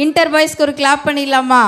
Inter பாய்ஸ்க்கு ஒரு clap பண்ணிடலாமா?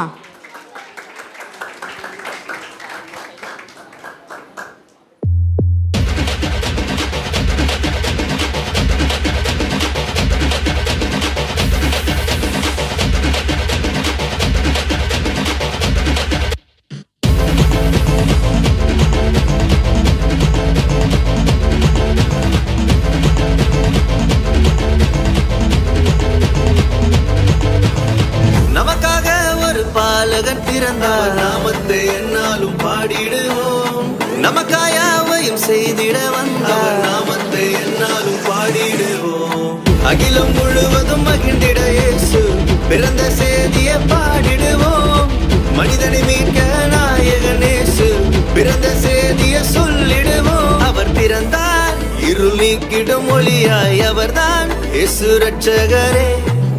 பாலகன் பிறந்தார், நாமத்தை என்னாலும் பாடிடுவோம். நமக்காயாவையும் செய்திட வந்தார், நாமத்தை என்னாலும் பாடிடுவோம். அகிலம் முழுவதும் மகிழ்ந்திட இயேசு பிறந்த செய்தியை பாடிடுவோம். மனிதனை மீட்க நாயகன் இயேசு பிறந்த செய்தியை சொல்லிடுவோம். அவர் பிறந்தார், இருள் நீக்கிடும் ஒளியாய் அவர்தான் இயேசு ரட்சகரே.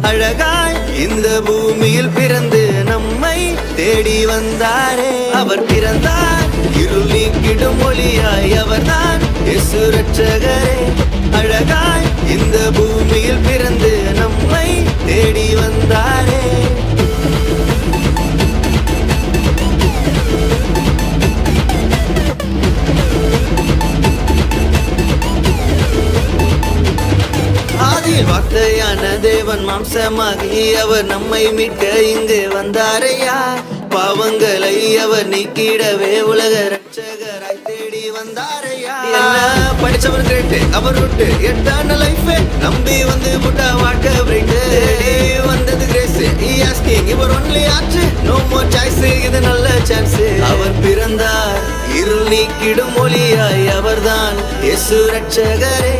அழகாய் இந்த பூமியில் பிறந்து நம்மை தேடி வந்தாரே. அவர் பிறந்தார், இருள் நீக்கிடும் ஒளியாய் அவர்தான் இயேசு ரட்சகரே. அழகாய் இந்த பூமியில் பிறந்து நம்மை தேடி வந்தாரே. வார்த்தையான தேவன் மாம்சமாகி அவர் நம்மை மீட்க இங்கு வந்தாரையா. பாவங்களை அவர் நீக்கிடவே உலக ரட்சகராய் தேடி வந்தாரையா. என்ன படிச்சவர் கேட்டு அவர் விட்டு எட்டான லைஃப் நம்பி வந்து புட்டா வாழ்க்கை பிரைட் வந்தது கிரேஸ். இவர் ஒன்லி ஆச்சு, நோ மோர் சாய்ஸ், இது நல்ல சான்ஸ். அவர் பிறந்தார், இருள் நீக்கிடும் ஒளியாய் அவர்தான் இயேசு ரட்சகரே.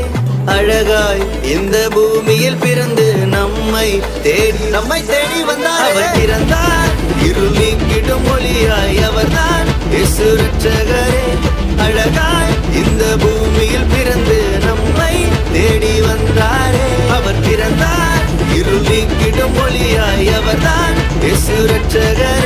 அழகாய் இந்த பூமியில் பிறந்து நம்மை தேடி வந்தார். அவர் பிறந்தார், இருள் நீக்கிடும் ஒளியாய் அவர்தான் இயேசு ரட்சகரே. அழகாய் இந்த பூமியில் பிறந்து நம்மை தேடி வந்தாரே. அவர் பிறந்தார், இருள் நீக்கிடும் ஒளியாய் அவர்தான் இயேசு ரட்சகரே.